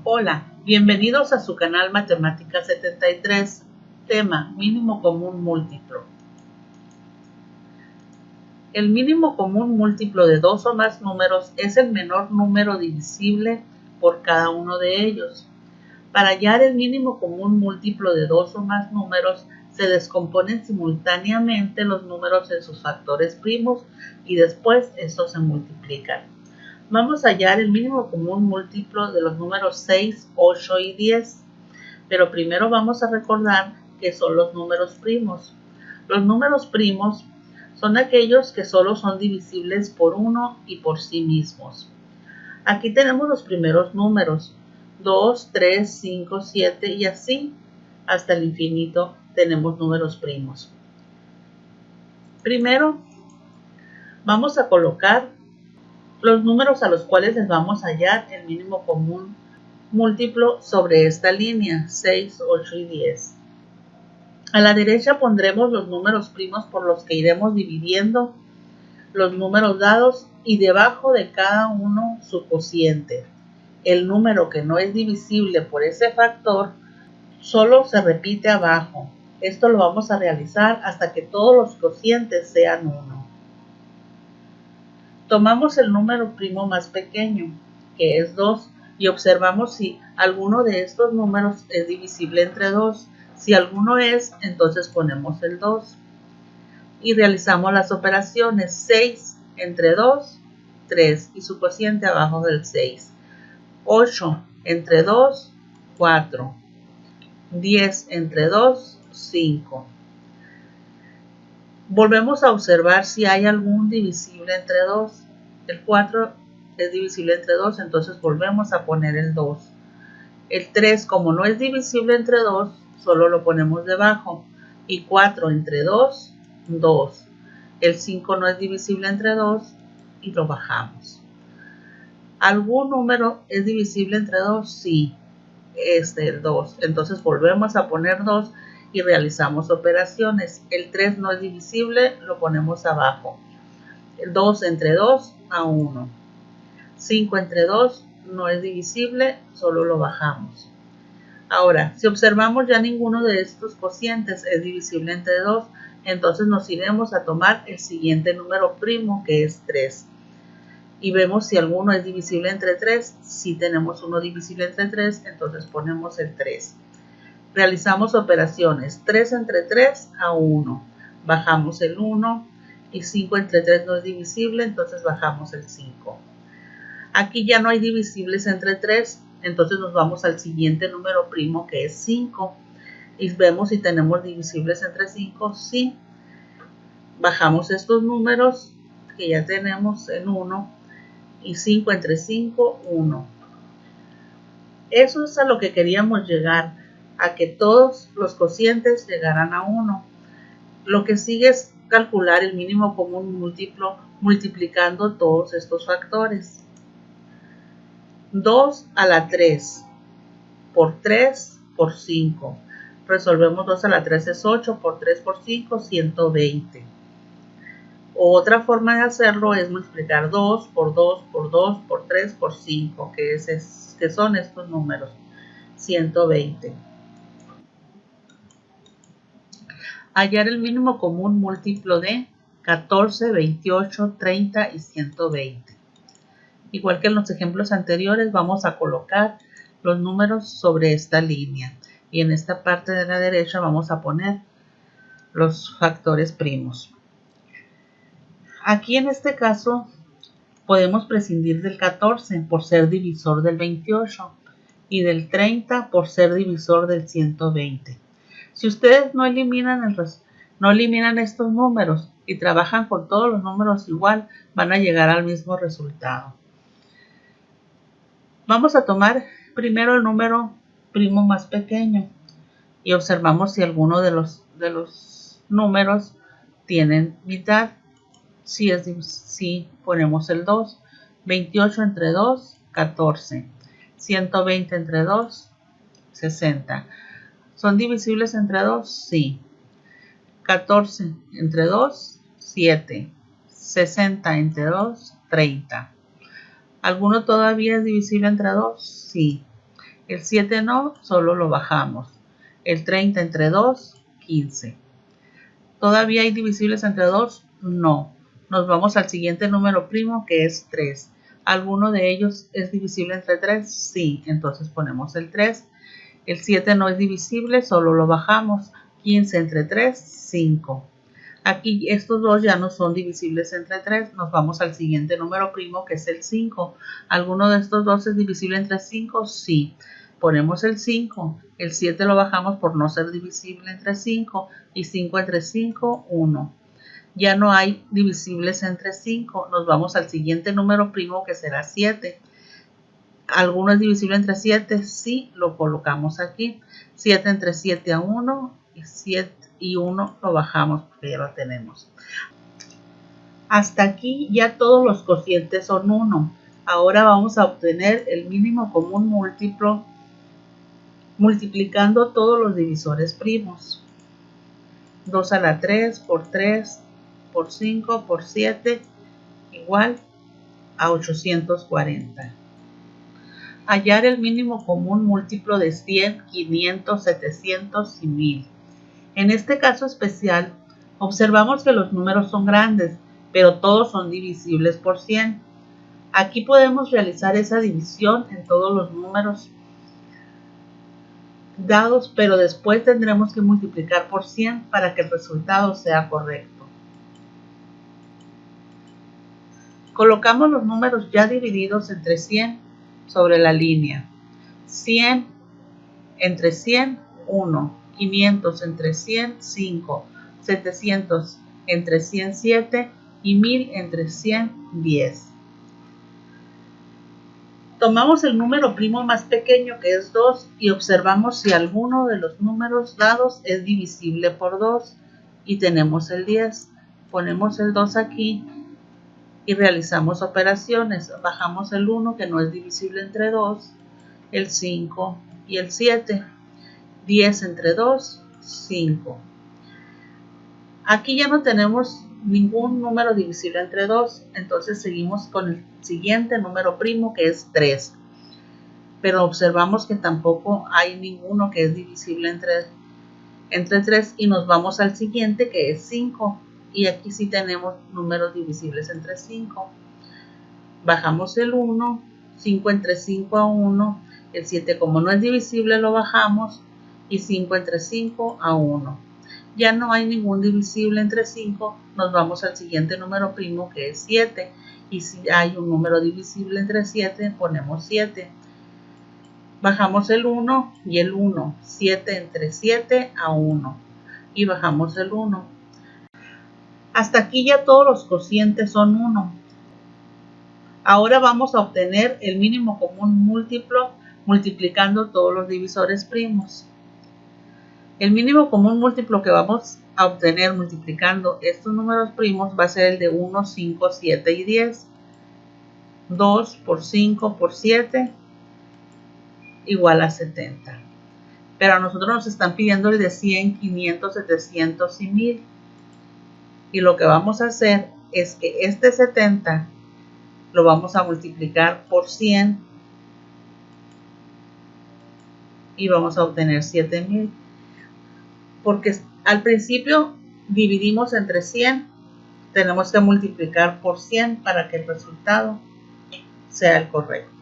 Hola, bienvenidos a su canal Matemáticas 73, tema mínimo común múltiplo. El mínimo común múltiplo de dos o más números es el menor número divisible por cada uno de ellos. Para hallar el mínimo común múltiplo de dos o más números, se descomponen simultáneamente los números en sus factores primos y después estos se multiplican. Vamos a hallar el mínimo común múltiplo de los números 6, 8 y 10, pero primero vamos a recordar qué son los números primos. Los números primos son aquellos que solo son divisibles por uno y por sí mismos. Aquí tenemos los primeros números, 2, 3, 5, 7 y así hasta el infinito tenemos números primos. Primero vamos a colocar los números a los cuales les vamos a hallar el mínimo común múltiplo sobre esta línea, 6, 8 y 10. A la derecha pondremos los números primos por los que iremos dividiendo los números dados y debajo de cada uno su cociente. El número que no es divisible por ese factor solo se repite abajo. Esto lo vamos a realizar hasta que todos los cocientes sean 1. Tomamos el número primo más pequeño, que es 2, y observamos si alguno de estos números es divisible entre 2. Si alguno es, entonces ponemos el 2. Y realizamos las operaciones 6 entre 2, 3, y su cociente abajo del 6. 8 entre 2, 4. 10 entre 2, 5. Volvemos a observar si hay algún divisible entre 2. El 4 es divisible entre 2, entonces volvemos a poner el 2. El 3, como no es divisible entre 2, solo lo ponemos debajo. Y 4 entre 2, 2. El 5 no es divisible entre 2 y lo bajamos. ¿Algún número es divisible entre 2? Sí, el 2. Entonces volvemos a poner 2 y realizamos operaciones. El 3 no es divisible, lo ponemos abajo. El 2 entre 2 a 1. 5 entre 2 no es divisible, solo lo bajamos. Ahora, si observamos ya ninguno de estos cocientes es divisible entre 2, entonces nos iremos a tomar el siguiente número primo, que es 3. Y vemos si alguno es divisible entre 3. Si tenemos uno divisible entre 3, entonces ponemos el 3. Realizamos operaciones 3 entre 3 a 1. Bajamos el 1 y 5 entre 3 no es divisible, entonces bajamos el 5. Aquí ya no hay divisibles entre 3, entonces nos vamos al siguiente número primo, que es 5. Y vemos si tenemos divisibles entre 5, sí. Bajamos estos números que ya tenemos en 1 y 5 entre 5, 1. Eso es a lo que queríamos llegar, a que todos los cocientes llegaran a 1. Lo que sigue es calcular el mínimo común múltiplo multiplicando todos estos factores. 2 a la 3 por 3 por 5. Resolvemos 2 a la 3 es 8, por 3 por 5, 120. Otra forma de hacerlo es multiplicar 2 por 2 por 2 por 3 por 5, que son estos números, 120. Hallar el mínimo común múltiplo de 14, 28, 30 y 120. Igual que en los ejemplos anteriores, vamos a colocar los números sobre esta línea. Y en esta parte de la derecha vamos a poner los factores primos. Aquí en este caso podemos prescindir del 14 por ser divisor del 28 y del 30 por ser divisor del 120. Si ustedes no eliminan estos números y trabajan con todos los números igual, van a llegar al mismo resultado. Vamos a tomar primero el número primo más pequeño y observamos si alguno de los números tienen mitad. Si ponemos el 2, 28 entre 2, 14, 120 entre 2, 60. ¿Son divisibles entre 2? Sí. 14 entre 2, 7. 60 entre 2, 30. ¿Alguno todavía es divisible entre 2? Sí. El 7 no, solo lo bajamos. El 30 entre 2, 15. ¿Todavía hay divisibles entre 2? No. Nos vamos al siguiente número primo, que es 3. ¿Alguno de ellos es divisible entre 3? Sí. Entonces ponemos el 3. El 7 no es divisible, solo lo bajamos. 15 entre 3, 5. Aquí estos dos ya no son divisibles entre 3. Nos vamos al siguiente número primo, que es el 5. ¿Alguno de estos dos es divisible entre 5? Sí. Ponemos el 5. El 7 lo bajamos por no ser divisible entre 5. Y 5 entre 5, 1. Ya no hay divisibles entre 5. Nos vamos al siguiente número primo, que será 7. ¿Alguno es divisible entre 7? Sí, lo colocamos aquí. 7 entre 7 a 1. Y 7 y 1 lo bajamos porque ya lo tenemos. Hasta aquí ya todos los cocientes son 1. Ahora vamos a obtener el mínimo común múltiplo multiplicando todos los divisores primos. 2 a la 3 por 3 por 5 por 7 igual a 840. Hallar el mínimo común múltiplo de 100, 500, 700 y 1000. En este caso especial, observamos que los números son grandes, pero todos son divisibles por 100. Aquí podemos realizar esa división en todos los números dados, pero después tendremos que multiplicar por 100 para que el resultado sea correcto. Colocamos los números ya divididos entre 100 sobre la línea. 100 entre 100, 1. 500 entre 100, 5. 700 entre 100, 7. Y 1000 entre 100, 10. Tomamos el número primo más pequeño, que es 2, y observamos si alguno de los números dados es divisible por 2. Y tenemos el 10. Ponemos el 2 aquí y realizamos operaciones. Bajamos el 1, que no es divisible entre 2, el 5 y el 7. 10 entre 2, 5. Aquí ya no tenemos ningún número divisible entre 2, entonces seguimos con el siguiente número primo, que es 3. Pero observamos que tampoco hay ninguno que es divisible entre 3 y nos vamos al siguiente, que es 5. Y aquí sí tenemos números divisibles entre 5. Bajamos el 1, 5 entre 5 a 1. El 7, como no es divisible, lo bajamos. Y 5 entre 5 a 1. Ya no hay ningún divisible entre 5, nos vamos al siguiente número primo, que es 7. Y si hay un número divisible entre 7, ponemos 7. Bajamos el 1 y el 1. 7 entre 7 a 1. Y bajamos el 1. Hasta aquí ya todos los cocientes son 1. Ahora vamos a obtener el mínimo común múltiplo multiplicando todos los divisores primos. El mínimo común múltiplo que vamos a obtener multiplicando estos números primos va a ser el de 1, 5, 7 y 10. 2 por 5 por 7 igual a 70. Pero a nosotros nos están pidiendo el de 100, 500, 700 y 1000. Y lo que vamos a hacer es que este 70 lo vamos a multiplicar por 100 y vamos a obtener 7000. Porque al principio dividimos entre 100, tenemos que multiplicar por 100 para que el resultado sea el correcto.